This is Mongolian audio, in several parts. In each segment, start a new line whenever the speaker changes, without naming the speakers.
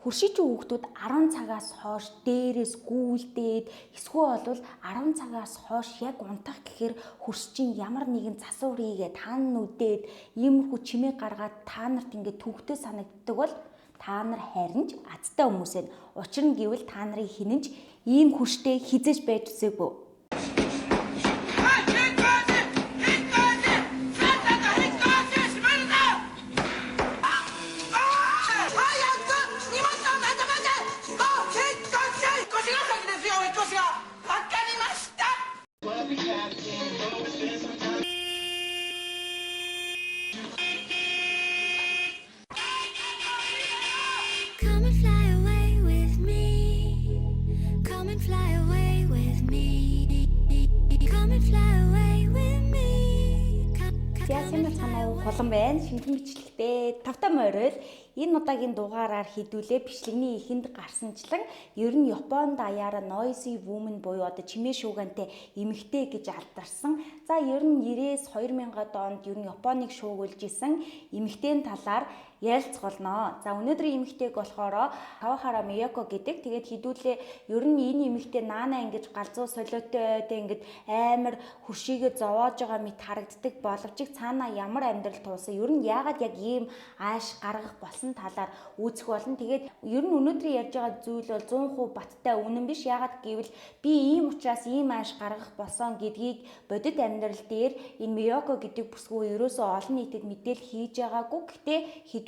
Хөршийчийн хүүхдүүд 10 цагаас хойш дээрээс гүйлдээд эсвэл бол 10 цагаас хойш яг унтах гэхээр хөршчин ямар нэгэн засвар хийгээд таан нүдээд иймэрхүү чимээ гаргаад та нарт ингээд төвхтэй санагддаг бол та нар харин ч азтай хүмүүс ээ. Учир нь гэвэл та нарын хинэнч ийм хөрштэй хизэж байж үзээгүй. Улам байна. Шинхэн бичлэгтэй тавтай морил энэ удаагийн дугаараар хідүүлээ бичлэгний эхэнд гарсанчлан ер нь Японд даяараа noisy woman буюу одоо чимээ шуугантай эмэгтэй гэж алдарсан. За ер нь 90-с 2000-ад онд ер нь Японыг шуугуулж исэн эмэгтэйн талаар ярилцах болно. За өнөөдрийн эмэгтэйг болохоор Кавахара Мияко гэдэг. Тэгээд хідүүлээ ер нь энэ эмэгтэй наана ингэж галзуу солиотой ингээд амар хөршийгээ зовоож байгаа мэт харагддаг боловч цаана ямар амьдрал туулсан. Ер нь яагаад яг ийм ааш гаргах болсон талаар үүсэх болно. Тэгээд ер нь өнөөдрийн ярьж байгаа зүйл бол 100% баттай үнэн биш. Яагаад гэвэл би ийм учраас ийм ааш гаргах болсон гэдгийг бодит амьдрал дээр энэ Мияко гэдэг бүсгүй ерөөсөө олон нийтэд мэдээлэл хийж байгаагүй. Гэхдээ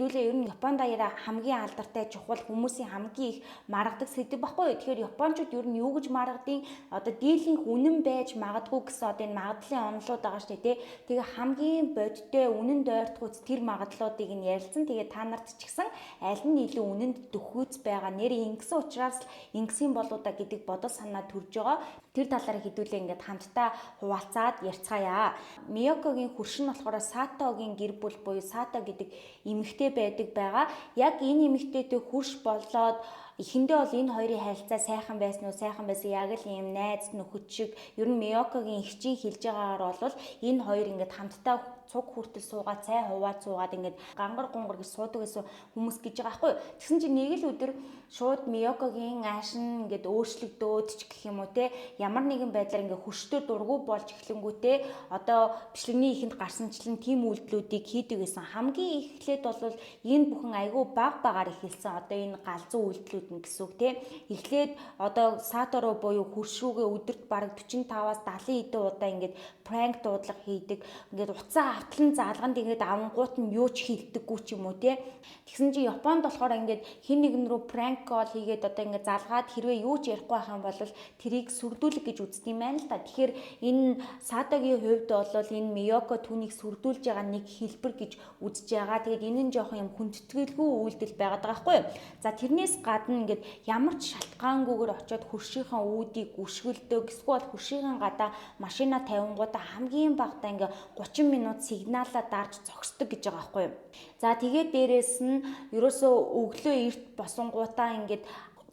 хідүүлээ ер нь Японд даяараа хамгийн алдартай чухал хүмүүсийн хамгийн их маргадаг сэдэв баггүй. Тэгэхээр японочууд ер нь юу гэж маргадیں۔ Одоо дийлэнх үнэн байж магадгүй гэсэн одоо энэ магадлалын онолууд байгаа шүү дээ. Тэгээ хамгийн бодиттой үнэн дойртгүйц тэр магадлалуудыг нь ярилцсан. Тэгээ та нарт ч гэсэн аль нь илүү үнэнд дөхөөц байгаа нэр ингэсэн учраас ингэсэн болоодаа гэдэг бодол санаа төрж байгаа. Тэр талаар хэдүүлээ ингээд хамтдаа хуваалцаад ярьцгаая. Миякогийн хөршин болохоор Сатогийн гэр бүл буюу Сато гэдэг эмэгтэй байдаг байгаа. Яг энэ эмэгтэйтэй хөрш болоод эхэндээ бол энэ хоёрын харилцаа сайхан байсан уу, сайхан байсан яг л юм найз нөхөд шиг ер нь Миякогийн эгчийн хэлж байгаагаар бол энэ хоёр ингээд хамтдаа цуг хүртэл суугаад цай хуваад суугаад ингээд гангар гунгар гэж суудаг гэсэн хүмүүс гэж байгаа байхгүй. Тэгсэн чинь нэг л өдөр шууд Миякогийн ааш нь ингээд өөрчлөгдөөд ч гэх юм уу те ямар нэгэн байдлаар ингээд хөрштэй дургу болж эхлэнгүүтээ одоо бичлэгний ихэнд гарсанчлан тийм үйлдэлүүдийг хийдэг гэсэн. Хамгийн эхлээд бол энэ бүхэн айгүй баг багаар эхэлсэн. Одоо энэ галзуу үйлдэлүүд нь гэсэн үг те. Эхлээд одоо Саторо буюу хөрш рүүгээ өдөрт бараг 45-аас 70 хэдэн удаа ингээд пранк дуудлага хийдэг. Ингээд уцаа автлан заалганд ингээд авангуут нь юу ч хийдэггүй ч юм уу те. Тэгсэн чинь Японд болохоор ингээд хин нэгэн рүү пранк кол хийгээд одоо ингээд залгаад хэрвээ юу ч ярихгүй байх юм бол тэрийг сүрдүүлэх гэж үздэг юм байна л да. Тэгэхээр энэ Сатогийн хувьд бол энэ Мияко түүнийг сүрдүүлж байгаа нэг хэлбэр гэж үзэж байгаа. Тэгээд энэ нь жоохон юм хүндэтгэлгүй үйлдэл байгаад байгаа байхгүй юу. За тэрнээс гадна ингээд ямар ч шалтгаангүйгээр очиод хөршийнхээ үүдийг гүшгэлдэг эсвэл хөршийн гадаа машина тавингуудаа хамгийн багтаа ингээд 30 минут сигналаа дарж зогсдог гэж байгаа байхгүй юу. За тэгээд дээрэс нь ерөөсөө өглөө эрт босонгуудаа ингээд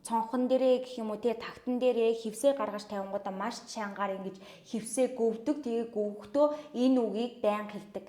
цонхон дээрээ гэх юм уу те тагтан дээрээ хевсээ гаргаж тавингуудаа маш чангаар ингэж хевсээ гөвдөг. Тэгээ гөвөхдөө энэ үгийг байн хэлдэг.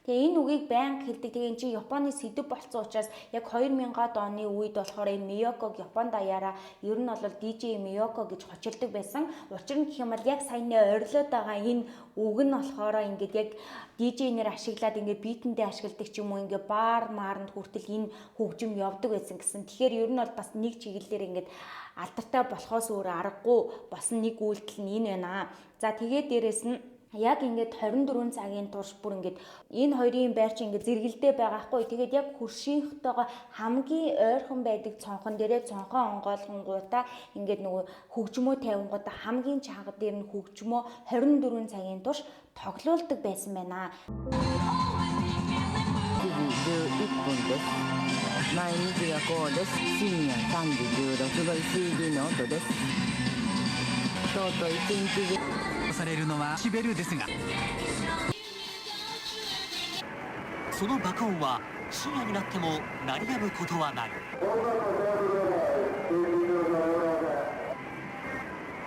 Тэгээ энэ үгийг байнга хэлдэг. Тэгээ эн чинь Японы сэдэв болцсон учраас яг 2000-ад оны үед болохоор энэ Мияког Японд даяараа ер нь бол DJ Мияко гэж хочилдог байсан. Учир нь гэх юм бол яг саяны орилоод байгаа энэ үг нь болохоор ингээд яг DJ-нэр ашиглаад ингээд битэндээ ашигладаг ч юм уу ингээд баар мааранд хүртэл энэ хөгжим явдаг байсан гэсэн. Тэгэхээр ер нь бол бас нэг чиглэлээр ингээд алдартай болохоос өөр аргагүй болсон нэг үйлдэл нь энэ байна. За тэгээд дээрэс нь яг ингээд 24 цагийн турш бүр ингээд энэ хоёрын байр чи ингээд зэрэгэлдээ байгаа хгүй. Тэгээд яг хөршийнхтэйгээ хамгийн ойрхон байдаг цонхон дээрээ цонхон онгойлгонгуудаа ингээд нөгөө хөгжмөө тавингуудаа хамгийн чанга дээр нь хөгжмөө 24 цагийн турш тоглоулдаг байсан байна. 毎日がこうです。深夜39度3D の音です。とうとう一日中されるのはシベルですが
その爆音は深夜になっても鳴り止むことはない。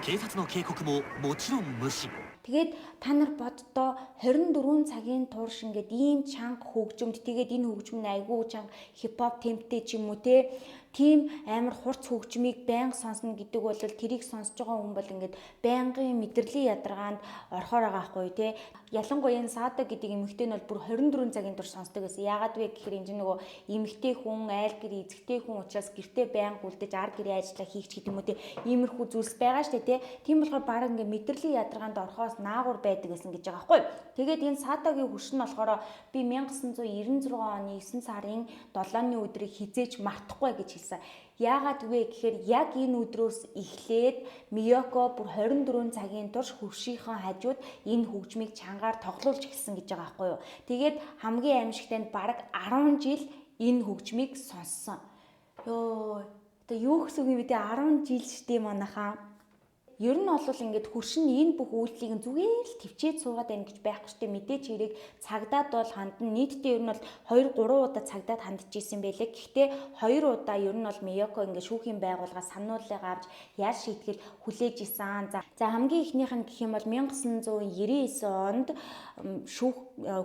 警察の警告ももちろん無視。
Тэгээд та нар боддоо 24 цагийн турш ингээд ийм чанга хөгжимд тэгээд энэ хөгжим нь айгүй чанга хипхоп темптэй ч юм уу те тийм амар хурц хөгжмийг байнга сонсно гэдэг бол тэрийг сонсож байгаа хүн бол ингээд байнгын мэдрэлийн ядаргаанд орохоор байгаа хгүй те ялангуяа энэ Сада гэдэг эмэгтэй нь бол бүр 24 цагийн турш сонсдог гэсэн. Яагаад вэ гэхээр энэ нөгөө эмэгтэй хүн айл гэр эзэгтэй хүн учраас гэртээ байнга үлдэж ар гэрээ ажиллаа хийх гэдэг юм уу те иймэрхүү зүйлс байгаа штэ те. Тийм болохоор баг ингээд мэдрэлийн ядаргаанд орохоос наагур байдаг гэсэн гэж байгаа байхгүй. Тэгээд энэ Садагийн хөрш нь болохоор би 1996 оны 9 сарын 7-ны өдрийг хизээж мартахгүй гэж хэлсэн. Яагаад вэ гэхээр яг энэ өдрөөс эхлээд Миёко бүр 24 цагийн турш хөршийнхөө хажууд энэ хөгжмийг чангаар тоглуулж эхэлсэн гэж байгаа байхгүй юу. Тэгээд хамгийн аимшигтай нь бараг 10 жил энэ хөгжмийг сонссон. Йоо, одоо юу гэсэн үг юм бэ те 10 жил штий манайхаа. Ер нь бол ингээд хөршин энэ бүх үйлдэлийг зүгээр л төвчээд суугаад байна гэж байхгүй штэ мэдээч хэрэг цагдаад бол хандна нийтдээ ер нь бол 2-3 удаа цагдаад хандж исэн байлээ. Гэхдээ 2 удаа ер нь бол Миёко ингээд шүүхийн байгууллагаас сануулгыг авч яар шийтгэл хүлээж исэн. За хамгийн ихнийх нь гэх юм бол 1999 онд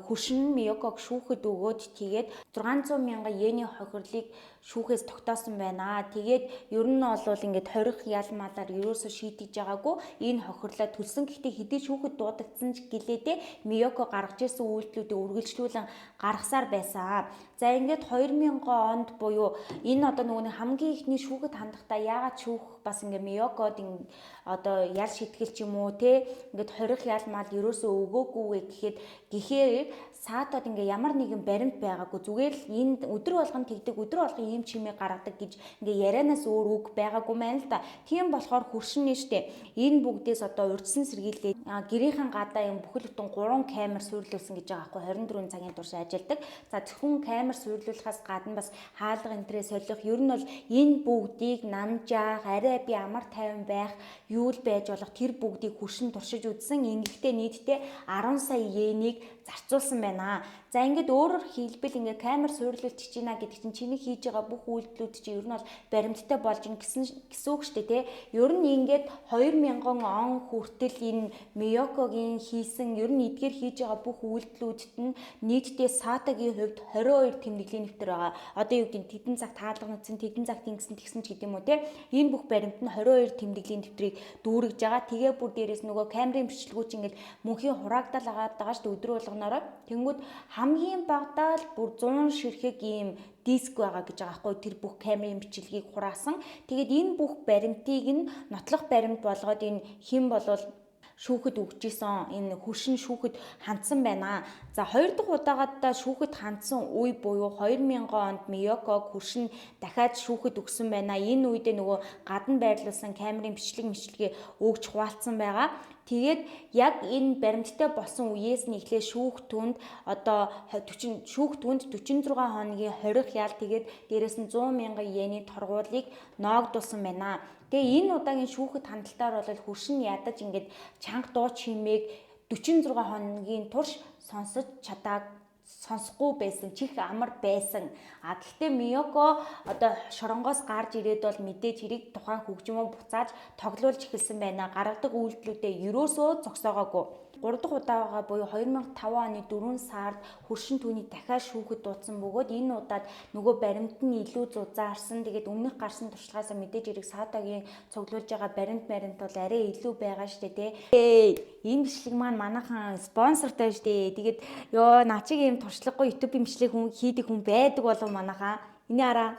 хөршин Миёког шүүхэд өгөөд тэгээд 600 мянган йений хохирлыг шүүхээс тогтоосон байна. Тэгээд ер нь бол ингээд хорих ял малаар ерөөсө шийдэж байгаагүй энэ хохирлоо төлсөн. Гэхдээ хэдий шүүхэд дуудагдсан ч гэлээдээ Миёко гаргаж ирсэн үйлдэлүүдийг үргэлжлүүлэн гаргасаар байсан. За ингээд 2000 онд буюу энэ одоо нөгөө хамгийн ихний шүүхэд хандахдаа яагаад шүүх бас ингээд Миёкод одоо ял шитгэл ч юм уу те ингээд хорих ял мал ерөөсөө өгөөгүй вэ гэхээр Саатад ингээ ямар нэгэн баримт байгаагүй зүгээр л энэ өдөр болгон тэгдэг өдөр болгон ийм чимээ гаргадаг гэж ингээ ярианаас өөр үг байгаагүй мэн л да. Тийм болохоор хөршин нь штэ энэ бүгдээс одоо урьдчилан сэргийлээд гэрийнхэн гадаа юм бүхэл бүтэн 3 камер суйрлуулсан гэж байгаа байхгүй 24 цагийн турш ажилладаг. За зөвхөн камер суйрлуулахаас гадна бас хаалга энтрээ солих ер нь бол энэ бүгдийг намжаах арай би амар тайван байх юу л байж болох тэр бүгдийг хөршин туршиж үзсэн. Ингэхдээ нийтдээ 10 сая йенийг зарцуулсан байна. За ингээд өөрөөр хэлбэл ингээд камер суйрлуулж чийна гэдэг чинь чиний хийж байгаа бүх үйлдэлүүд чинь ер нь бол баримттай болж ин гэсэн үг шүү дээ тий. Ер нь ингээд 2000 он хүртэл энэ Миёкогийн хийсэн ер нь эдгээр хийж байгаа бүх үйлдэлүүдэд нь нийтдээ Садагийн хувьд 22 тэмдэглэлийн нэвтэр байгаа. Одоо юу гэдэг тэдэн цаг таалгнагдсан, тэдэн цаг тэгсэн ч гэдэг юм уу тий. Энэ бүх баримт нь 22 тэмдэглэлийн нэвтрийг дүүргэж байгаа. Тэгээ бүр дээрээс нөгөө камерын бичлэгүүд чинь ингээд мөнхийн хураагдал агаад байгаа шүү дээ өдрөө болгоноороо. Тэнгүүд хамгийн багадаа л бүр 100 ширхэг ийм диск байгаа гэж байгаа байхгүй тэр бүх камерын бичлэгийг хураасан. Тэгээд энэ бүх баримтыг нь нотлох баримт болгоод энэ хэн болвол шүүхэд өгчээсэн энэ хөршин шүүхэд хандсан байна. За 2 дахь удаагаадаа шүүхэд хандсан үе буюу 2000 онд Миёког хөршин дахиад шүүхэд өгсөн байна. Энэ үедээ нөгөө гадна байрлуулсан камерын бичлэгээ өгч хуваалцсан байгаа. Тэгээд яг энэ баримттай болсон үеэс нь эхлээ шүүх түнд одоо 46 хоногийн хорих ял тэгээд дээрэс нь 100 мянган йений торгуулийг ноогдуулсан байна. Тэгээ энэ удаагийн шүүхэд хандлтаар бол хөршин ядаж ингээд чанга дуу чимээг 46 хоногийн турш сонсохгүй байсан, чих амар байсан. Гэхдээ Миёко одоо шоронгоос гарч ирээд бол мэдээж хэрэг тухайн хөгжмөө буцааж тоглуулж эхэлсэн байна. Гаргадаг үйлдэлүүдээ ерөөсөө зогсоогоогүй. 3 дахь удаага буюу 2005 оны 4 сард хөршин түүний дахиад шүүхэд дуудсан бөгөөд энэ удаад нөгөө баримт нь илүү зузаарсан. Тэгээд өмнөх гарсан туршлагаас мэдээж хэрэг Садагийн цуглуулж байгаа баримт бол арай илүү байгаа штэ тий. Энэ бичлэг маань манайхан спонсортой штэ. Тэгээд ёо наа чиг юм туршлагагүй YouTube бичлэг хүн хийдэг хүн байдаг болов манайхаа. Энэ араа.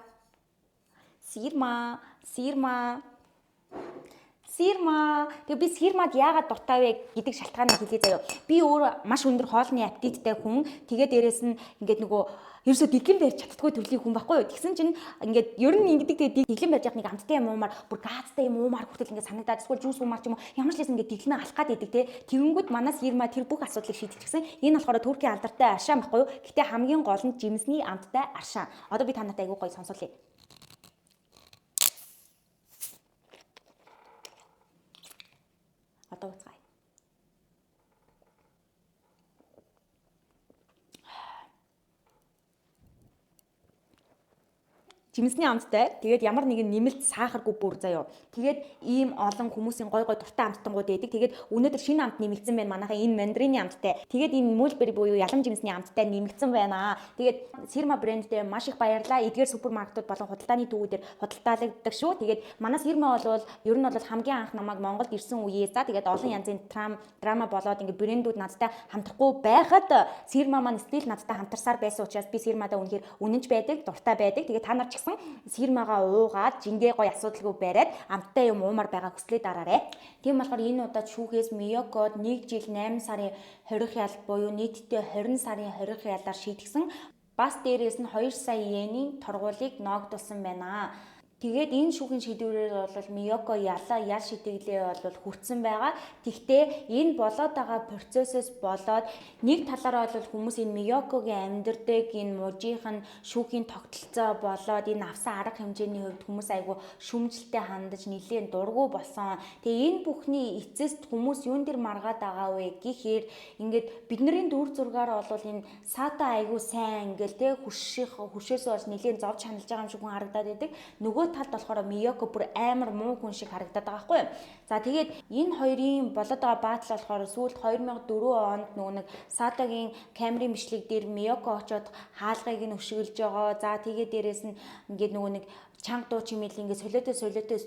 Сирма. Тэгээ би сирмад яагаад дуртай вэ гэдэг шалтгааныг хэлье заяа. Би өөр маш өндөр хоолны аппетиттай хүн. Тэгээ дээрэс нь ингээд нөгөө ерөөсө дэглэм барьж чаддгүй төрлийн хүн байхгүй юу. Тэгсэн чинь ингээд ер нь ингэдэг тэгээ дэглэм барьж явах нэг амттай юм уумаар бүр газтай юм уумаар хүртэл ингээд санагдаад эсвэл жуус уумаар ч юм уу ямар ч лээс ингээд дэглэмээ алах гад идэг те. Тэнгүүд манаас сирма тэр бүх асуудлыг шийдчихсэн. Энэ болохоор Туркийн алдартай аршаан байхгүй юу. Гэтэ хамгийн гол нь жимсний амттай аршаан. Одоо би та нартай айгуу гоё сонсуулъя. Одоо уцгаая. жимсний амттай. Тэгээд ямар нэгэн нэмэлт сахаргүй бүр заяо. Тэгээд ийм олон хүмүүсийн гой дуртай амттангууд байдаг. Тэгээд өнөөдөр шинэ амт нэмэгдсэн байна. Манайхаа энэ мандарины амттай. Тэгээд энэ мулбери буюу ялам жимсний амттай нэмэгдсэн байна. Тэгээд Сирма брэндтэй маш их баярлалаа. Эдгээр супермаркетууд болон худалдааны төвүүдээр худалдаалагддаг шүү. Тэгээд манай Сирма бол ер нь бол хамгийн анх намайг Монголд ирсэн үеэс тэгээд олон янзын драма болоод ингээд брэндүүд надтай хамтрахгүй байхад Сирма маань стил надтай хамтарсаар байсан учраас би Сирмадаа үнэхээр үнэнч байдаг, дуртай байдаг. Тэгээд та нар ч Сирмагаа уугаад жингээ гой асуудалгүй бариад амттай юм уумар байгаа хүслээ дараарай. Тийм болохоор энэ удаад шүүхээс Миёкод 1 жил 8 сарын 20 ял буюу нийтдээ 20 сарын 20 ялаар шийдгсэн. Бас дээрээс нь 2 сая йений торгуулийг ногдуулсан байна. Тэгээд энэ шүүхийн шийдвэрээр бол Миёко ял шидэглээ бол хүртсэн байгаа. Тэгтээ энэ болоод байгаа процессээс болоод нэг талаараа бол хүмүүс энэ Миёкогийн амьдрдаг энэ мужийнх нь шүүхийн тогтолцоо болоод энэ авсан арга хэмжээний хувьд хүмүүс айгүй шүмжлэлтэй хандаж нэлээд дургу болсон. Тэгээ энэ бүхний эцэст хүмүүс юун дээр маргаад байгаа вэ гэхээр ингээд бидний дүр зургаар бол энэ Сата айгүй сайн ингээл те хуршээс бол нэлээд зовж ханалж байгаа юм шиг хүн харагдаад байдаг. Нөгөө талд болохоор Миёко бүр амар муу хүн шиг харагдаад байгаа байхгүй юу. За тэгээд энэ хоёрын болоод байгаа баатал болохоор сүүлд 2004 онд нөгөө нэг Сатагийн камерын бичлэг дээр Миёко очоод хаалгыг нь өшгөлж байгаа. За тэгээд дээрэс нь ингээд нөгөө нэг чанга дуу чимээл ингээд солиотой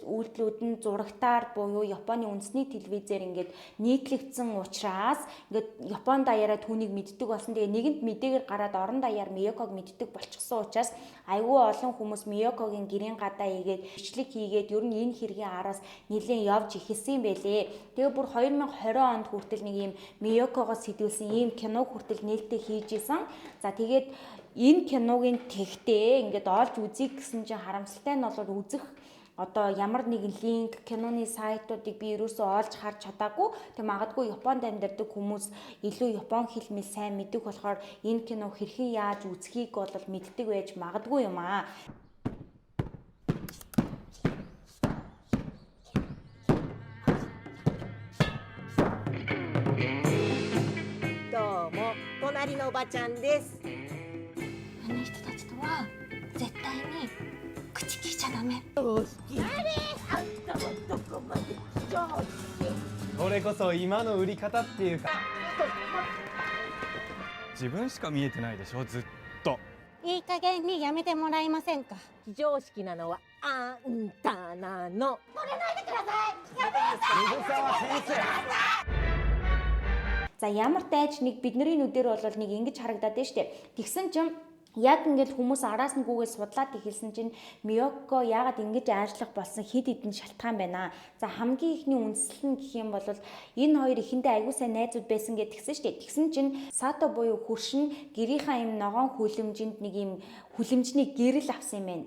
үйлдэлүүд нь зурагтаар буюу Японы үндэсний телевизээр ингээд нийтлэгдсэн учраас ингээд Японд даяараа түүнийг мэддэг болсон. Тэгээ нэгэнд мэдээгээр гараад орон даяар Миёког мэддэг болчихсон учраас айгүй олон хүмүүс Миёкогийн гэрийн гадаа игээд бичлэг хийгээд ер нь энэ хэргийн араас нэлээд явж ихэлсэн юм байлээ. Тэгээ бүр 2020 онд хүртэл нэг юм Миёкогоос сэтгүүлсэн ийм кино хүртэл нээлттэй хийж исэн. За тэгээд энэ киногийн тэгтээ ингээд олж үзье гэсэн чинь харамсалтай нь бол үзэх одоо ямар нэгэн линк киноны сайтуудыг би ерөөсөө олж харж чадаагүй. Тэг магадгүй Японд амьдардаг хүмүүс илүү Япон хэлмээ сайн мэддэг болохоор энэ кино хэрхэн яаж үзхийг бол мэддэг байж магадгүй юм аа.
どうも、隣のおばちゃんです。
あの人たちとは絶対に口聞いちゃダメ。
それこそ今の売り方っていうか自分しか見えてないでしょずっと
いい加減にやめてもらえませんか。
非常識なのはあんたなの。
За ямар тааж нэг бидний нүдээр бол нэг ингэж харагдаад байна штэ. Тэгсэн чинь яг ингээд хүмүүс араас нь гүгээс судлаад ихэлсэн чинь Миёко яагаад ингэж ажиллах болсон хэд хэдэн шалтгаан байна. За хамгийн ихний үндэслэл нь гэх юм бол энэ хоёр ихэндээ аягүй сайн найзууд байсан гэдгсэн штэ. Тэгсэн чинь Сато буюу хөршин гэрийнхаа юм ногоон хүлэмжинд нэг юм хүлэмжний гэрэл авсан юм байна.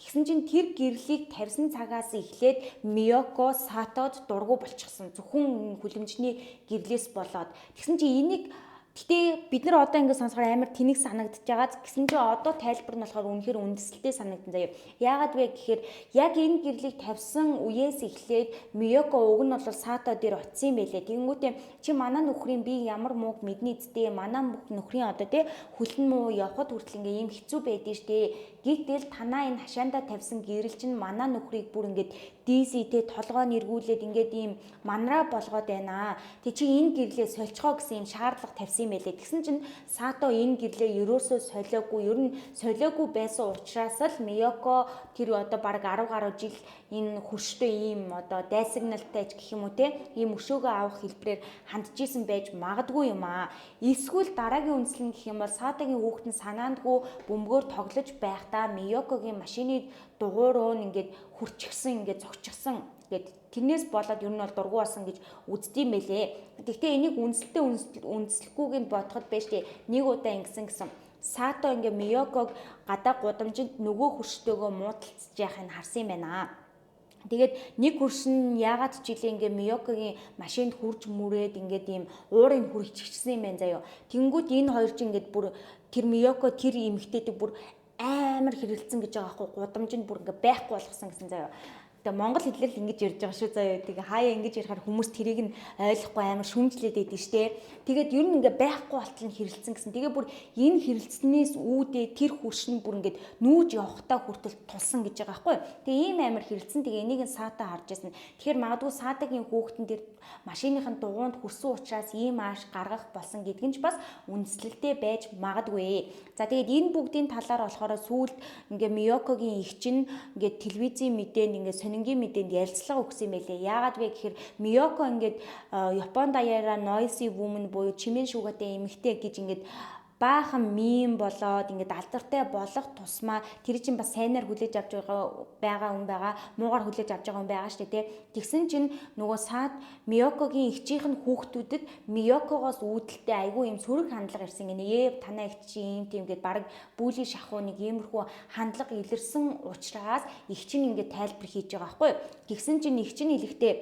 Тэгсэн чинь тэр гэрлийг тавьсан цагаас эхлээд Миёко Сатод дургу болчихсон. Зөвхөн хүлэмжний гэрлээс болоод. Тэгсэн чинь энийг гэтээ бид нар одоо ингэ сонсохоор амар тэнэг санагдаж байгаа. Гэсэн чинь одоо тайлбар нь болохоор үнэхээр үндэслэлтэй санагдан заяа. Яагаад вэ гэхээр яг энэ гэрлийг тавьсан үеэс эхлээд Миёко уг нь бол Сато дээр очсон юм байлээ. Тэгэнгүүтээ чи манай нөхрийн би ямар мууг мэдний эцтэй манай нөхрийн одоо тий хүлэн муу явхад хүртэл ингээ ийм хэцүү байдэн штэ. Гэтэл танаа энэ хашаандаа тавьсан гэрэл чинь манай нөхрийг бүр ингээд DC-тэй толгой нэргүүлээд ингээд ийм манраа болгоод байна. Тэг чи энэ гэрлээ сольцгоо гэсэн юм шаардлага тавьсан юм байлээ. Тэгсэн чинь Сато энэ гэрлээ ерөөсөө солиогүй, ер нь солиогүй байсан учраас л Миёко тэр одоо баг 10 гаруй жил энэ хөрштэй ийм одоо дайсагналтай ч гэх юм уу те ийм өшөөгөө авах хэлбэрээр хандчихсан байж магадгүй юм аа. Эсвэл дараагийн үндслэл нь гэх юм бол Сатогийн хүүхэд нь санаандгүй бөмбөгөөр тоглож байхдаа Миёкогийн машины дугуй руу ингээд хүрчихсэн ингээд зогчихсан. Тэгээд тэрнээс болоод ер нь бол дургу болсон гэж үздэм байлээ. Гэхдээ энийг үндэслэхгүйг нь бодоход байж тээ нэг удаа ингэсэн Сато ингээ Миёког гадаа гудамжинд нөгөө хөрштөөгөө муудалцж яхахыг харсан юм байна. Тэгээд нэг хөршин яагаад ч жилээ ингээ Миёкогийн машинд хурж мүрээд ингээд ийм уурын хүрчихсэн юм байна заяо. Тэнгүүд энэ хоёр ч ингээд бүр тэр Миёко тэр эмэгтэйдэг бүр амар хэрэлцэн гэж байгаа байхгүй гудамжинд бүр ингээ байхгүй болгосон гэсэн заяо. Тэгээ Монгол хэлээр л ингэж ярьж байгаа шүү заяа. Тэгээ хаяа ингэж ярихаар хүмүүс тэрийг нь ойлгохгүй амар шүмжлээд байдаг шүү дээ. Тэгээд ер нь ингээ байхгүй болтол нь хэрэлцэн гэсэн. Тэгээ бүр энэ хэрэлцснээс үүдээ тэр хөрш нь бүр ингээд нүүж явахтаа хүртэл тулсан гэж байгаа байхгүй. Тэгээ ийм амар хэрэлцэн. Тэгээ энийг нь саатаа харж байсан. Тэгэхээр магадгүй саатагийн хүүхдэн дээр машиныхын дугуунд хүрсэн учраас ийм ааш гаргах болсон гэдг нь ч бас үндэслэлтэй байж магадгүй. За тэгээд энэ бүгдийн талаар болохоор сүүлд ингээ Миёкогийн эгч нь ингээ телевизийн мэдээнд ингээ сонингийн мэдээнд ярилцлага өгсөн юм байлээ. Яагаад вэ гэхээр Миёко ингээд Японд даяараа noisy woman буюу чимээ шүүгээтэй эмэгтэй гэж ингээд баахан мим болоод ингээд алдартай болох тусмаа тэр чинь бас сайнаар хүлээж авч байгаа хүн байгаа, муугаар хүлээж авч байгаа хүн байгаа шүү дээ. Тэгсэн чинь нөгөө саад Миёкогийн эгчийнх нь хүүхдүүдэд Миёкогоос үүдэлтэй айгүй юм сөрөг хандлага ирсэн гинэ. Танай эгч чинь юм тийм гээд баг бүүлийн шахуу нэг иймэрхүү хандлага илэрсэн учраас эгч нь ингээд тайлбар хийж байгаа байхгүй. Тэгсэн чинь эгч нь хэлэхдээ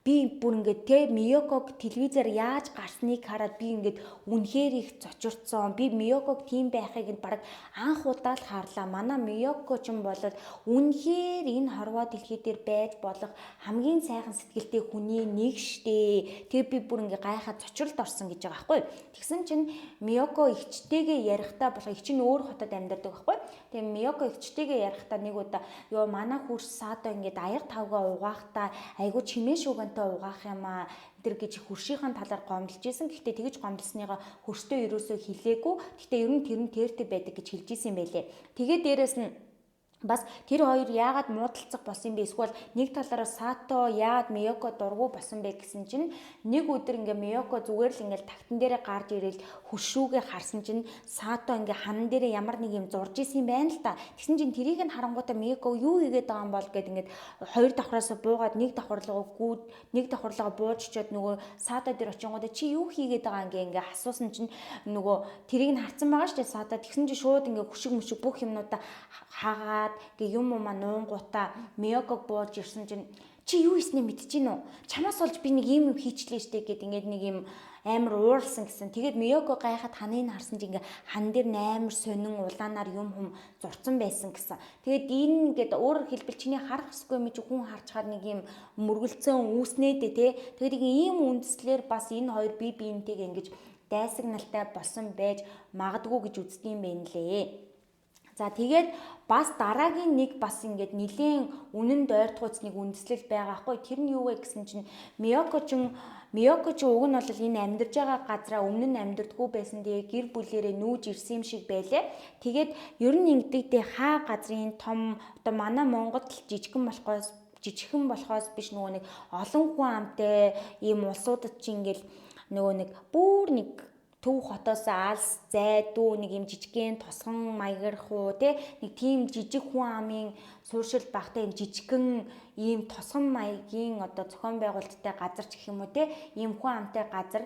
би бүр ингээд те Миёког телевизээр яаж гарсныг хараад би ингээд үнэхээр их зочирцсон. Би Миёког тийм байхыг нь баг анх удаа л харлаа. Манай Миёко ч юм бол үнэхээр энэ хорвоо дэлхий дээр байж болох хамгийн сайхан сэтгэлтэй хүний нэг штэ. Тэгээ би бүр ингээд гайхаад зочирлд орсон гэж байгаа байхгүй. Тэгсэн чинь Миёко эгчтэйгээ ярихдаа болох эгч нь өөр хотод амьдардаг байхгүй. Тэгээ Миёко эгчтэйгээ ярихдаа нэг удаа ёо манай хурс саадаа ингээд аяр тавгаа угаахтаа айгу чимээ шүүгэн угаах юм аа тэр гэж хөршийнхэн талаар гомдлж исэн. Гэхдээ тэгж гомдлсныгаа хөрстөө ерөөсөө хилээгүй. Гэхдээ ер нь тэр нь тэртэй байдаг гэж хэлж исэн байлээ. Тэгээ дээрэс нь бас тэр хоёр яагаад муудалцах болсон юм бэ? Эсвэл нэг талаараа Сато яагаад Миёко дургу болсон бэ гэсэн чинь нэг өдөр ингээ Миёко зүгээр л ингээл тагтан дээрээ гарч ирээл хөшүүгээ харсан чинь Сато ингээ ханан дээрээ ямар нэг юм зурж исэн юм байна л та. Тэгсэн чинь тэрийг нь харангуйта Миёко юу хийгээд байгаа юм бол гэд ингээд хоёр давхраас буугаад нэг давхарлага буужчоод нөгөө Сато дээр очингуудаа чи юу хийгээд байгаа ингээ асуусан чинь нөгөө тэрийг нь харсан байгаа шүү дээ Сато. Тэгсэн чинь шууд ингээ хөшиг мөшиг бүх юмнуудаа хагаад гэ юм маань нуунгуудаа Миёког бууж ирсэн чинь чи юу хийснээ мэдчихэв үү? Чамаас олж би нэг юм хийчлээ штэ гэд ингээд нэг юм амар ууралсан гэсэн. Тэгээд Миёко гайхаад ханыг харсан чинь ингээ хан дээр амар сонин улаанаар юм хүм зурцсан байсан гэсэн. Тэгээд энэ ингээд өөрөөр хэлбэл чиний харах хэсгүй юм чи хүн харж хаад нэг юм мөргөлцөн үүснэдэ те. Тэгээд ийм үндэслэлээр бас энэ хоёр бие биентэйг ингэж дайсагналтай болсон байж магадгүй гэж үздэг юм байна лээ. За тэгээд бас дараагийн нэг бас ингээд нилийн үнэн дойртгууц нэг үндэслэл байгаа хгүй. Тэр нь юу вэ гэсэн чинь Миёко ч уг нь бол энэ амьдарч байгаа газраа өмнө нь амьдардгүй байсан. Тэгээ гэр бүлээрээ нүүж ирсэн юм шиг байлээ. Тэгээд ер нь ингэдэгдээ хаа газрын том одоо манай Монголд жижигхэн болохоос биш нөгөө нэг олон хүн амтай ийм улсуудад чи ингээл нөгөө нэг бүр нэг төв хотоос алс зайдуу нэг юм жижигхэн тосгон маяграх те нэг тийм жижиг хүн амын сууршил багтай юм жижигхэн ийм тосгон маягийн одоо зохион байгуулалттай газар ч гэх юм уу те ийм хүн амтай газар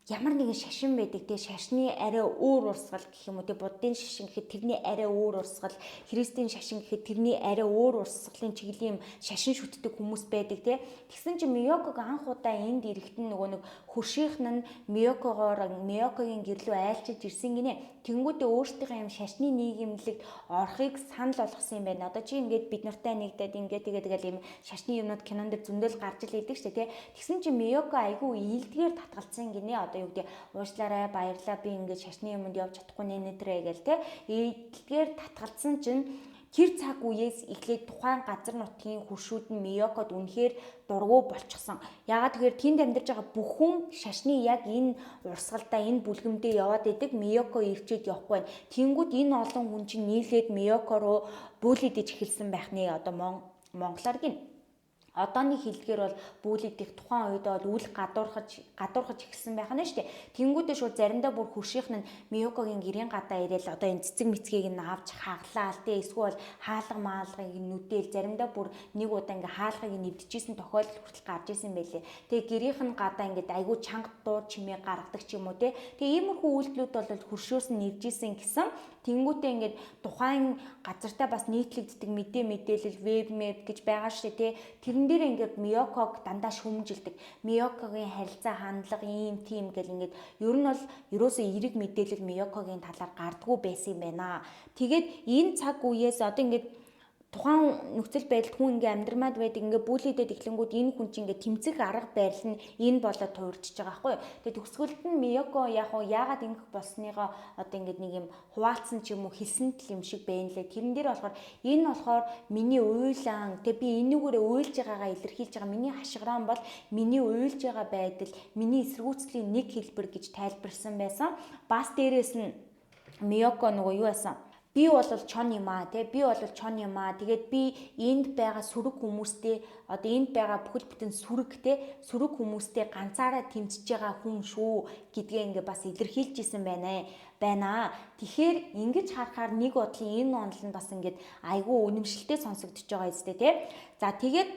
ямар нэгэн шашин байдаг те шашны арай өөр урсгал гэх юм уу те буддын шашин гэхэд тэрний арай өөр урсгал христийн шашин гэхэд тэрний арай өөр урсгалын чиглэлийн шашин шүтдэг хүмүүс байдаг те тэгсэн чинь Миёког анх удаа энд ирэхэд нөгөө нэг хөршийнхэн нь Миёкогийн гэрлүү айлчилж ирсэн гинэ тэнгүүдээ өөртөө юм шашны нийгэмлэгт орохыг санал болгосон юм байна. Одоо чи ингээд бид нартай нэгдээд ингээд тэгэл юм шашны юмнууд кинонд зөндөл гарч ил идэг штэ те тэгсэн чинь Миёко айгүй ийдгээр татгалцсан гинэ одоо юу гэдэг уушлаарай баярлаа би ингээд шашны юмд явж чадахгүй нэнэтрэ гээл те ийдгээр татгалцсан чинь тэр цаг үеэс эхлээд тухайн газар нутгийн хөршүүд нь Миёкод үнэхээр дургу болчихсон. Яагаад тэгэхээр тэнд амьдарч байгаа бүх хүн шашны яг энэ урсгалдаа энэ бүлгэмдээ яваад идэг Миёко ирчээд явахгүй байна. Тэнгүүд энэ олон хүн чинь нийлээд Миёко руу бүүлэдэж эхэлсэн байх нэ одоо монголоор гин. Одооны хэлгээр бол бүүлэдэх тухайн үед бол үл гадуурхаж эхэлсэн байх нь шүү дээ. Тэнгүүдээ шууд заримдаа бүр хөршийнхэн нь Миёкогийн гэрийн гадаа ирээл одоо энэ цэцэг мэцгийг нь авч хаглаал те эсвэл хаалга маалгыг нүдээл заримдаа бүр нэг удаа ингээ хаалгыг нэвдчихсэн тохиолдол хүртэл гарч исэн байлээ. Тэгээ гэрийнх нь гадаа ингээд айгүй чанга дуу чимээ гаргадаг ч юм уу те. Тэгээ иймэрхүү үйлдэлүүд бол хөршөөс нь нэржсэн гэсэн. Тэнгүүтээ ингээд тухайн газартаа бас нийтлэгддэг мэдээлэл веб гэж байгаа шүү дээ те. Тэрэн дээр ингээд Миёког дандаа шүмжилдэг. Миёкогийн харилцаа хандлага ийм тийм гэл ингээд ер нь бол ерөөсөө эерэг мэдээлэл Миёкогийн талаар гардггүй байсан юм байна. Тэгээд энэ цаг үеэс одоо ингээд тухайн нөхцөл байдалд хүн ингээ амьдрмаад байдаг ингээ бүлийдэд эхлэнгүүд энэ хүн чинь ингээ тэмцэх арга барил нь энэ болоод туурдчихж байгаа байхгүй юу. Тэгээд төгсгөлд нь Миёко яагаад ингэх болсныгоо одоо ингээ нэг юм хуваалцсан ч юм уу хэлсэн юм шиг байна лээ. Тэрэн дээр болохоор энэ болохоор миний уйлан тэг би энүүгээрээ уйлж байгаагаа илэрхийлж байгаа миний хашгираан бол миний уйлж байгаа байдал миний эсэргүүцлийн нэг хэлбэр гэж тайлбарсан байсан. Бас дээрээс нь Миёко нөгөө юу байсан? Би бол чон юм аа тий би бол чон юм аа тэгээд би энд байгаа сүрэг хүмүүстэй одоо энд байгаа бүхэл бүтэн сүрэг хүмүүстэй ганцаараа тэмцэж байгаа хүн шүү гэдгээ ингээ бас илэрхийлж исэн байна. Тэгэхээр ингэж харахаар нэг бодлын энэ онол нь бас ингээд айгүй үнэмшилтэй сонсогдож байгаа юм зү тий. За тэгээд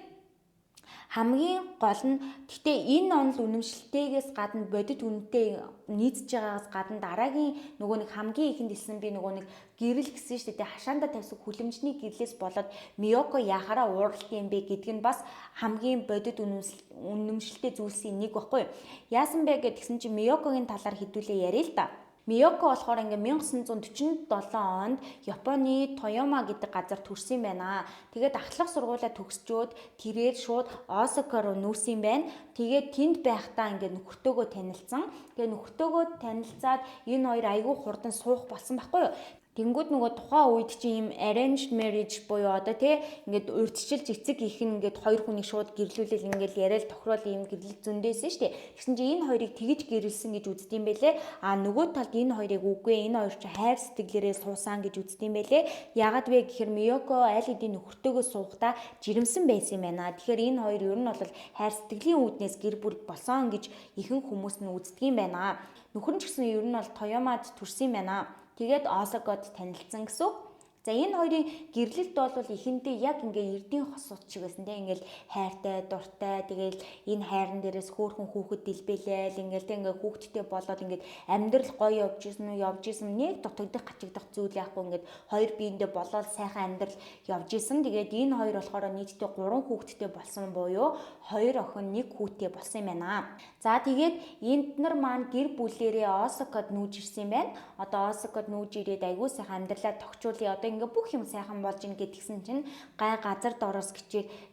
хамгийн гол нь гэхдээ энэ онол үнэмшилтэйгээс гадна бодит үнэтэй нийцж байгаагаас гадна дараагийн нөгөө нэг хамгийн ихэнд хэлсэн би нөгөө нэг гэрэл гэсэн шүү дээ хашаанда тавьсан хүлэмжний гэрлээс болоод Миёко яхаараа ууралт юм бэ гэдг нь бас хамгийн бодит үнэмшилтэй зүйлсийн нэг баггүй. Яасан бэ гэдгсэн чинь Миёкогийн талаар хэдүүлээ яриа л да. Миёко болохоор ингээ 1947 онд Японы Тоёма гэдэг газар төрсөн байна. Тэгээд ахлах сургуулаа төгсчөөд тэрээр шууд Осака руу нүүсэн байна. Тэгээд тэнд байхдаа ингээ нөхөртөөгөө танилцсан. Тэгээд нөхөртөөгөө танилцаад энэ хоёр айгүй хурдан суух болсон байхгүй юу? Тэнгүүд нөгөө тухайн үед чи ийм arranged marriage буюу одоо тий ингээд урьдчилж эцэг их нь ингээд хоёр хүнийг шууд гэрлүүлэл ингээд яриад тохирол ийм гэрлэл зөндөөсөн шүү дээ. Тэгсэн чи энэ хоёрыг тэгж гэрлсэн гэж үздэг юм бэлээ. Нөгөө талд энэ хоёрыг үгүй энэ хоёр чи хайр сэтгэлээрээ суусан гэж үздэг юм бэлээ. Яагаад вэ гэхээр Миёко аль хэдийн нөхөртөөгөө суухдаа жирэмсэн байсан юм байна. Тэгэхээр энэ хоёр ер нь бол хайр сэтгэлийн үүднээс гэр бүл болсон гэж ихэнх хүмүүс нь үздэг юм байна. Нөхөр нь ч гэсэн ер нь бол Тоёмад төрсөн юм байна. Тэгээд Осакод танилцсан гэсэн үг. За энэ хоёрын гэрлэлт бол ихэндээ яг ингээ эрдийн хосууд шиг байсан тийм ингээл хайртай, дуртай тэгэл энэ хайран дээрээс хөөхөн хүүхэд дэлбэлээл ингээл тийм ингээ хүүхэдтэй болоод ингээд амьдрал гоё явж исэн нэг дутагдах гачигдах зүйл яахгүй ингээд хоёр биендээ болоод сайхан амьдрал явж исэн. Тэгээд энэ хоёр болохоор нийтдээ 3 хүүхэдтэй болсон буюу 2 охин 1 хүүтэй болсон юм байна. За тэгээд энд нар маань гэр бүлээрээ Осакод нүүж ирсэн юм байна. Одоо Осакод нүүж ирээд аягүй сайхан амьдралаа тогтчуулъя. Одоо ингээ бүх юм сайхан болж ин гэдгсэн чинь гай газар дороос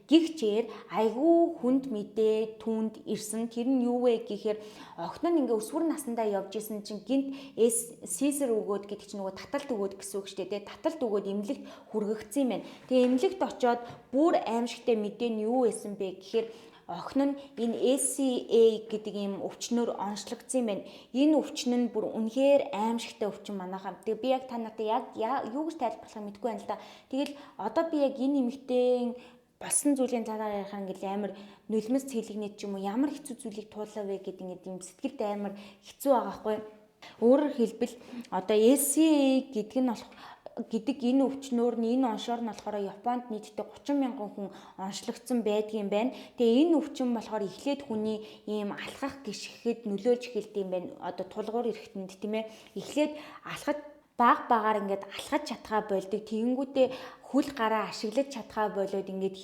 гихчээр айгүй хүнд мэдээ түнд ирсэн. Тэр нь юу вэ гэхээр охин нь ингээ өсвөр насндаа явж исэн чинь гинт Сизер өгөөд гэдэг чинь нөгөө таталт өгөөд гэсэн үг шүү дээ. Таталт өгөөд эмнэлэгт хүргэгдсэн юм байна. Тэгээ эмнэлэгт очиод бүр аимшигтай мэдээ нь юу байсан бэ гэхээр охин нь энэ SCA гэдэг ийм өвчнөөр онцлогдсон юм байна. Энэ өвчин нь бүр үнэхээр аимшигтай өвчин манайхаа. Тэгээ би яг та нартай яг юу гэж тайлбарлахыг мэдэхгүй байна л да. Тэгэл одоо би яг энэ эмэгтэй болсон зүйлийн талаар ярих ингээл амар нулимс цэлэгнэт ч юм уу ямар хэцүү зүйлийг туулаа вэ гэдэг ингээд юм сэтгэлд амар хэцүү байгаа хгүй. Өөрөөр хэлбэл одоо SCA гэдэг энэ өвчнөөр нь энэ оншоор нь болохоор Японд нийтдээ 30 мянган хүн онцлогдсон байдгийн байна. Тэгээ энэ өвчин болохоор эхлээд хүний ийм алхах гიშгэхэд нөлөөлж эхэлдэг юм байна. Одоо тулгуур эрэхтэнд тийм ээ. Эхлээд алхаж багаар ингээд алхаж чадхаа болдог. Тэгэнгүүтээ хүл гараа ашиглаж чадхаа болоод ингээд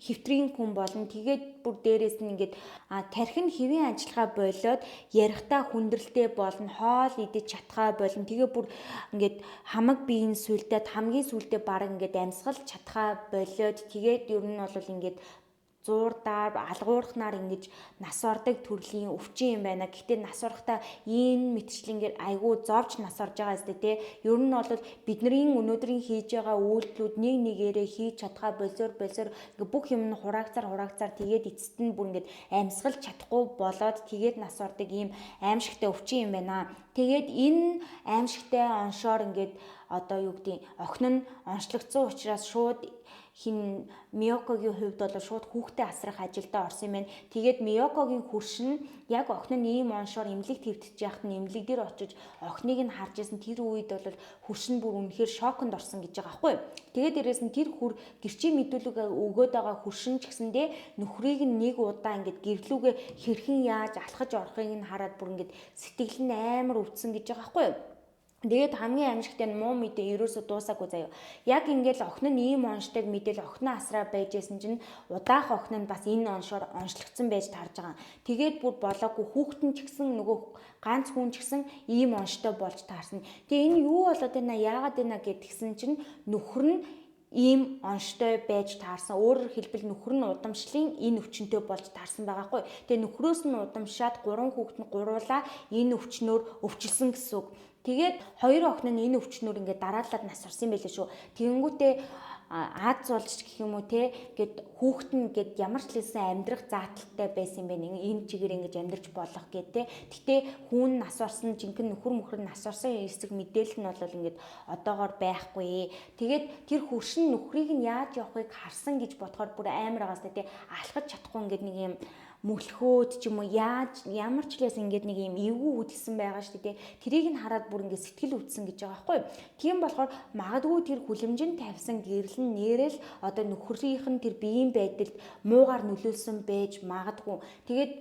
хэвтрийн хүн болно. Тэгээд бүр дээрээс нь ингээд тархин хэвийн ажиллагаа болоод ярихдаа хүндрэлтэй болно. Хоол идэж чадхаа болно. Тэгээ бүр ингээд хамаг биеийн сүлдээд хамгийн сүлдээ баг ингээд амьсгалж чадхаа болоод тэгээд ер нь бол ингээд зуурдаар алгуурхнаар ингэж нас ордог төрлийн өвчин юм байна. Гэхдээ нас орохдоо энэ мэтчлэнгээр айгүй зовж нас орж байгаа зү тэ. Ер нь бол бидний өнөөдрийн хийж байгаа үйлдэлүүд нэг нэгээрээ хийж чадхаа болзор ингээ бүх юм нь хураагцаар тэгээд эцэст нь бүр ингээд амьсгалж чадахгүй болоод тэгээд нас ордог ийм аимшигтай өвчин юм байна. Тэгээд энэ аимшигтай оншоор ингээд одоо юу гэдэг охин нь онцлогдсон учраас шууд хин Миёкогийн хувьд бол шууд хүүхдээ асрах ажилдаа орсон юм байна. Тэгээд Миёкогийн хөршин яг охин нь ийм оншоор эмнэлэгт хэвтэж яхад нь эмнэлэг дээр очиж охиныг нь харж исэн тэр үед бол хөршин бүр үнэхээр шоконд орсон гэж байгаа байхгүй юу. Тэгээд дээрээс нь тэр гэрчийн мэдүүлэг өгөөд байгаа хөршин ч гэсэндээ нөхрийг нь нэг удаа ингээд гэрлүүгээ хэрхэн яаж алхаж орохыг нь хараад бүр ингээд сэтгэл нь амар өвдсөн гэж байгаа байхгүй юу. Тэгээд хамгийн аимшигтай нь муу мэдээ ерөөсө дуусаагүй заяа. Яг ингээл охин нь ийм онцтойг мэдээл охиноо асраа байжсэн чинь удаах охин нь бас энэ оншоор онцлогдсон байж таарж байгаа. Тэгээд бүр болоогүй хүүхдэн ч гэсэн нөгөө ганц хүн ч гэсэн ийм онцтой болж таарсан. Тэгээ энэ юу болоод байна яагаад байна гэдгсэн чинь нөхөр нь ийм онштой байж таарсан. Өөрөөр хэлбэл нөхөр нь удамшлын энэ өвчнөд болж таарсан байгаа хгүй. Тэгээ нөхрөөс нь удамшаад 3 хүүхэд нь гуруулаа энэ өвчнөөр өвчлсөн гэсэн үг. Тэгээд 2 охин нь энэ өвчнөөр ингээд дараалаад нас орсон байлээ шүү. Тэгэнгүүтээ Аз болж гэх юм уу те гээд хүүхэд нь гээд ямар ч лсэн амьдрах зааталтай байсан юм байна. Энэ чигээр ингэж амьдрч болох гээд те. Гэтэ хүүн нас орсон жинхэнэ нөхөр нас орсон эсрэг мэдээлэл нь бол ингэж одоогоор байхгүй. Тэгээд тэр хөршин нөхрийг нь яаж явахыг харсан гэж бодохоор бүр амар байгаас те алхаж чадахгүй ингээд нэг юм мөлхөөд ч юм уу ямар ч лээс ингээд нэг юм эвгүй үдгсэн байгаа шүү дээ. Тэрийг нь хараад бүр ингээд сэтгэл өвдсөн гэж байгаа байхгүй. Тийм болохоор магадгүй тэр хүлэмжин тавьсан гэрлэн нэрэл одоо нөхрийнх нь тэр биеийн байдалд муугаар нөлөөлсөн байж магадгүй. Тэгээд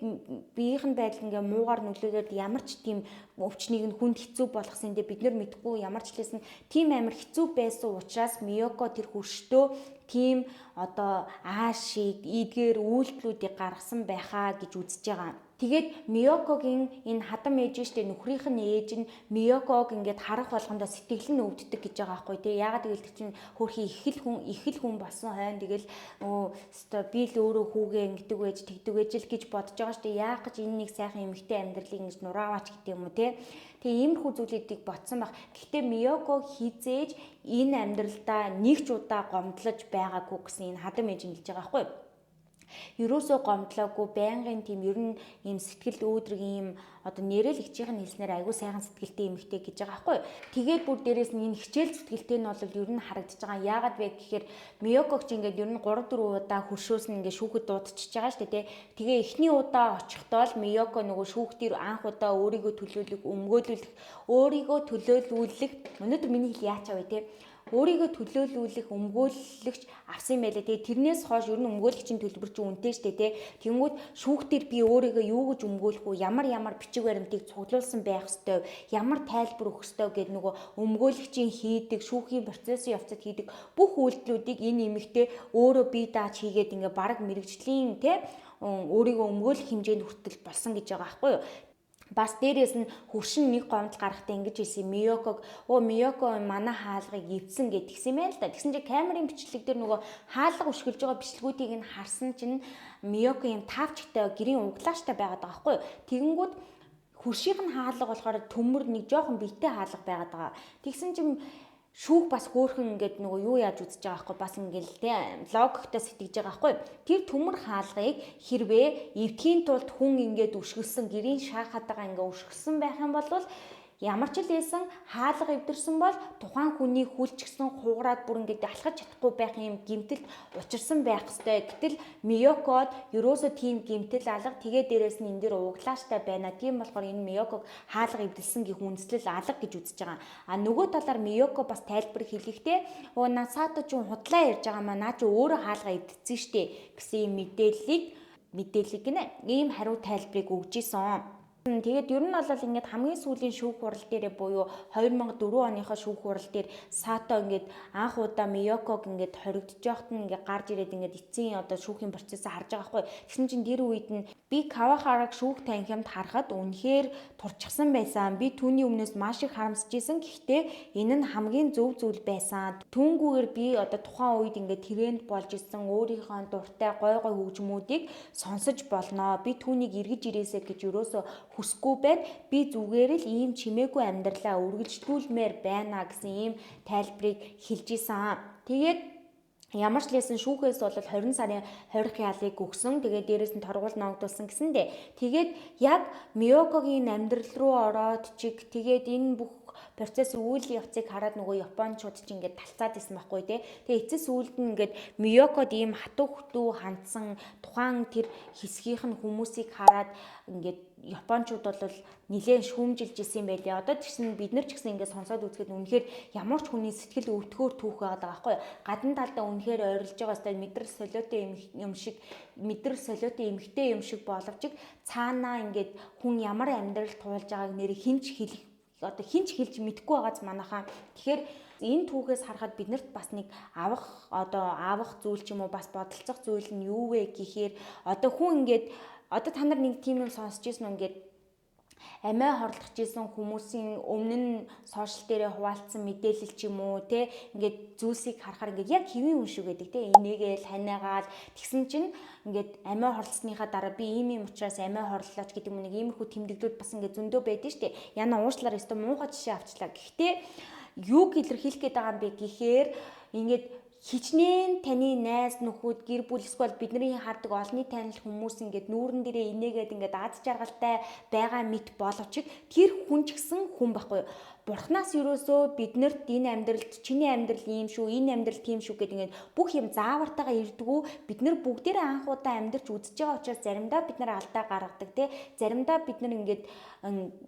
биеийнх нь байдал ингээд муугаар нөлөөлөд ямар ч тийм өвчнийг нь хүнд хэцүү болгосон дэ бид нар мэдгүй ямар ч лээс нь тийм амар хэцүү байсан учраас Миёко тэр хөрштөө тийм одоо аашиг эдгээр үйлдэлүүдийг гаргасан байхаа гэж үзэж байгаа. Тэгээд Миёкогийн энэ хадам ээж штэ нөхрийнх нь ээж нь Миёког ингээд харах болгондоо сэтгэл нь өвддөг гэж байгаа байхгүй тий. Яагаад гэвэл тэр чинь хөрхи их л хүн болсон хойно тэгэл өстой би л өөрөө хүүгээ ингэдэг байж тэгдэг байж л гэж бодож байгаа штэ. Яах гэж энэ нэг сайхан эмэгтэй амьдралыг ингэж нурааваач гэдэг юм уу тий. Тэгээ иймэрхүү зүйлүүдийг бодсон баг. Гэхдээ Миёко хизээж энэ амьдралдаа нэг ч удаа гомдлож байгаагүй гэсэн энэ хадам ээж нь хэлж байгаа байхгүй. Ерөөсөө гомдлоогүй байнгын тийм ер нь ийм сэтгэл өөдрөг ийм одоо нэрэл ихчийн хэлснээр айгүй сайхан сэтгэлтэй эмэгтэй гэж байгаа байхгүй. Тэгээд бүр дээрээс нь энэ хичээл сэтгэлтэй нь бол ер нь харагдаж байгаа. Яагаад вэ гэхээр Миёког ч ингээд ер нь 3-4 удаа хөршөөс нь ингээд шүүхэд дуудчихж байгаа шүү дээ. Тэгээ эхний удаа очихдоо л Миёко нөгөө шүүхтэр анх удаа өөрийгөө төлөөлөх өнөөдөр миний хэл яачаа вэ те. Өөрийгөө төлөөлүүлэх өмгөөлөгч авсан юм байлээ. Тэгээ тэрнээс хойш ер нь өмгөөлөгчийн төлбөр чинь үнэтэй штэ тий. Тэнгүүд шүүхтэр би өөрийгөө юу гэж өмгөөлөх вэ? Ямар бичиг баримтыг цуглуулсан байх ёстой, ямар тайлбар өгөх ёстой гэд нөгөө өмгөөлөгчийн хийдэг, шүүхийн процессын явцад хийдэг бүх үйлдэлүүдийг энэ эмэгтэй өөрөө бие дааж хийгээд ингээ бараг мэрэгжлийн тий өөрийгөө өмгөөлөх хэмжээнд хүртэл болсон гэж байгаа байхгүй юу? Бас дээрээс нь хөршин нэг гомдол гарахтаа ингэж хэлсэн Миёког Миёко манай хаалгыг эвдсэн гэдгсэн юм байна л да. Тэгсэн чинь камерын бичлэг дээр нөгөө хаалга өшгөлж байгаа бичлгүүдийг нь харсан чинь Миёко юм тавчтай гэрийн углааштай байгаад байгаа байхгүй юу. Тэгэнгүүт хөршийнх нь хаалга болохоор төмөр нэг жоохон битээ хаалга байгаад байгаа. Тэгсэн чинь шүүх бас хөөхөн ингээд нөгөө юу яаж үзэж байгаа байхгүй бас ингээл те логиктой сэтгэж байгаа байхгүй тэр төмөр хаалгыг хэрвээ эвдэхийн тулд хүн ингээд өшгөлсөн гэрийн шаахатагаа ингээд өшгөлсөн байх юм бол ямар ч л байсан хаалга эвдэрсэн бол тухайн хүний хүлчгсэн хугараад бүр ингээд алхаж чадахгүй байх юм гэмтэл учирсан байх ёстой. Гэтэл Миёкод ерөөсөө тийм гэмтэл алга тэгээ дээрээс нь энэ дэр углааштай байна. Тийм болохоор энэ Миёког хаалга эвдэлсэн гэх үндэслэл алга гэж үзэж байгаа. А нөгөө талаар Миёко бас тайлбар хэлэхдээ Насато ч худлаа ярьж байгаа маа наа чи өөрөө хаалга эвдсэн штэ гэсэн мэдээллийг гинэ. Ийм хариу тайлбарыг өгж исэн. Тэгээд ер нь бол ингээд хамгийн сүүлийн шүүх хурал дээрээ буюу 2004 оныхоо шүүх хурал дээр Сато ингээд анх удаа Миёког ингээд хоригдож байхад нь ингээд гарч ирээд ингээд эцсийн одоо шүүхийн процессыг харж байгаа байхгүй. Тэгсэн чинь тэр үед нь би Кавахараг шүүх танхимд харахад үнэхээр турчсан байсан. Би түүний өмнөөс маш их харамсаж исэн. Гэхдээ энэ нь хамгийн зөв зүйл байсан. Түүнгүүгээр би одоо тухайн үед ингээд тренд болж исэн өөрийнхөө дуртай гой хөгжмүүдийг сонсож болно. Би түүнийг эргэж ирээсэй гэж ерөөсө хүсэхгүй байд би зүгээр л ийм чимээгүй амьдралаа үргэлжлүүлмээр байна гэсэн ийм тайлбарыг хэлж исэн. Тэгээд ямар ч лсэн шүүхээс бол 20 сарын 20 ялыг өгсөн. Тэгээд дээрээс нь торгуул ногдуулсан гэсэндээ. Тэгээд яг Миёкогийн амьдрал руу ороод чиг тэгээд энэ бүх процесс үйл явцыг хараад нөгөө Япончууд ч ингээд талцаад исэн байхгүй тий. Тэгээ эцэс үлд нь ингээд Миёкод ийм хатуу хөтүү хандсан тухайн тэр хэсгийнх нь хүмүүсийг хараад ингээд Япончууд бол нэлээд шүүмжилж исэн юм байлээ. Одоо тэгсэн бид нар ч гэсэн ингээд сонсоод үзэхэд үнэхээр ямар ч хүний сэтгэл өвдгөөр түүх байгаа байхгүй. Гадна талдаа үнэхээр ойрлож байгаа сте мэдрэл солиотой эмхтэй юм шиг боловч цаанаа ингээд хүн ямар амьдрал туулж байгааг нэр хинч хэлж мэдэхгүй байгааз манайхаа. Тэгэхээр энэ түүхээс харахад биднэрт бас нэг авах зүйл ч юм уу бас бодолцох зүйл нь юу вэ гэхээр одоо хүн ингээд одоо та нар нэг тийм юм сонсч ирсэн үү ингээд амиа хорлох гэсэн хүмүүсийн өмнө нь сошиал дээрээ хуваалцсан мэдээлэл ч юм уу те ингээд зүйлсийг харахаар ингээд яг хэвийн хүн шүү гэдэг те энийгээл ханаагаал тэгсэн чинь ингээд амиа хорлсныхаа дараа би ийм учраас амиа хорлооч гэдэг нэг иймэрхүү тэмдэглүүд бас ингээд зөндөө байдэн штэ яна уушлаар өстө муухай жишээ авчлаа гэхдээ юуг илэрхийлэх гээд байгаа юм бэ гэхээр ингээд хичнээн таны найз нөхөд гэр бүл эсвэл бидний хардаг олонний танил хүмүүс ингээд нүүрэн дээрээ инээгээд ингээд аз жаргалтай байгаа мэт боловч тэр хүн ч гэсэн хүн байхгүй. Бурхнаас юусоо биднэрт энэ амьдралд чиний амьдрал ийм шүү, энэ амьдрал тийм шүү гэдэг ингээд бүх юм заавартайгаа ирдгүү бид нар бүгдээрээ анх удаа амьдарч үзэж байгаа учраас заримдаа бид нар алдаа гаргадаг те заримдаа бид нар ингээд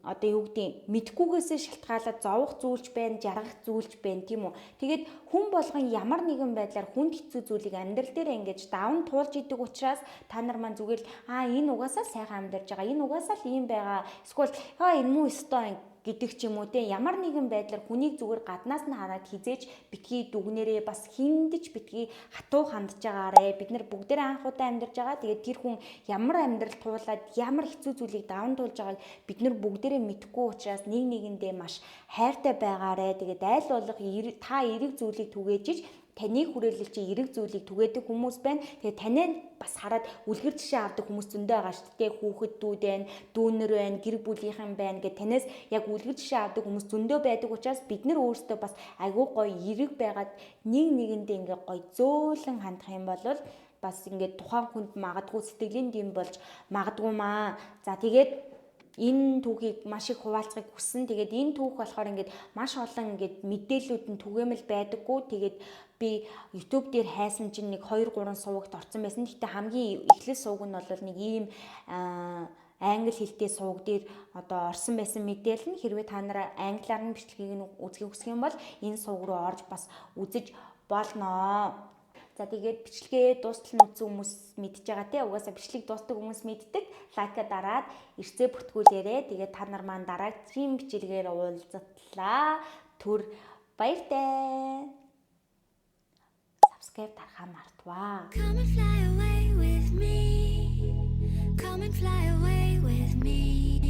одоо юу гэдэг мэдхгүйгээсээ шалтгаалаад зовох зүйлч байна, жаргах зүйлч байна тийм үү. Тэгээд хүн болгон ямар нэгэн байдлаар хүнд хэцүү зүйлийг амьдрал дээр ингэж даван туулж идэг учраас та нар маань зүгээр л энэ угаасаа сайхан амьдарч байгаа, энэ угаасаа л ийм байгаа. Эсвэл энэ муу өстой гэдэг ч юм уу те ямар нэгэн байдлаар хүнийг зүгээр гаднаас нь хараад хизээж битгий дүгнэрээ бас хиндэж битгий хатуу хандж байгаарэ бид нар бүгдээ анх удаа амьдарч байгаа тэгээд тэр хүн ямар амьдрал туулаад ямар хэцүү зүйлийг даван туулж байгааг бид нар бүгдээ мэдэхгүй учраас нэг нэгэндээ маш хайртай байгаарэ тэгээд айл болох та эерэг зүйлийг түгээжиж таны хүрээлэл чи эерэг зүйлийг түгээдэг хүмүүс байна. Тэгээ танаа бас хараад үлгэр жишээ авдаг хүмүүс зөндөө байгаа шүү дээ. Хүүхэд дүүд байна, дүүнэр байна, гэр бүлийнхэн байна гэж танаас яг үлгэр жишээ авдаг хүмүүс зөндөө байдаг учраас бид нар өөрсдөө бас айгүй гоё эерэг байгаад нэг нэгэндээ ингээ гоё зөөлөн хандах юм бол бас ингээ тухайн хүнд магадгүй сэтгэлийн дэм болж магадгүй маа. За тэгээд энэ түүхийг маш их хуваалцахыг хүссэн. Тэгээд энэ түүх болохоор ингээд маш олон ингээд мэдээллүүд нь түгээмэл байдаггүй. Тэгээд би YouTube дээр хайсан чинь нэг 2-3 сувагт орсон байсан. Гэхдээ хамгийн эхлэл суваг нь бол нэг ийм англи хэлтэй суваг дээр одоо орсон байсан мэдээлэл нь хэрвээ та нараа англиар нь бичлэгийг нь үзэх хүсэх юм бол энэ суваг руу орж бас үзэж болно. За тэгээд бичлэгээ дуустал нь үзсэн хүмүүс мэдж байгаа те угаасаа бичлэг дуустдаг хүмүүс мэддэг лайка дараад эрсээ бүртгүүлээрэ тэгээд та нар маань дараагийн бичлэгээр уулзтлаа түр баяртай subscribe дарахаа мартваа.
Come and fly away with me. Come and fly away with me.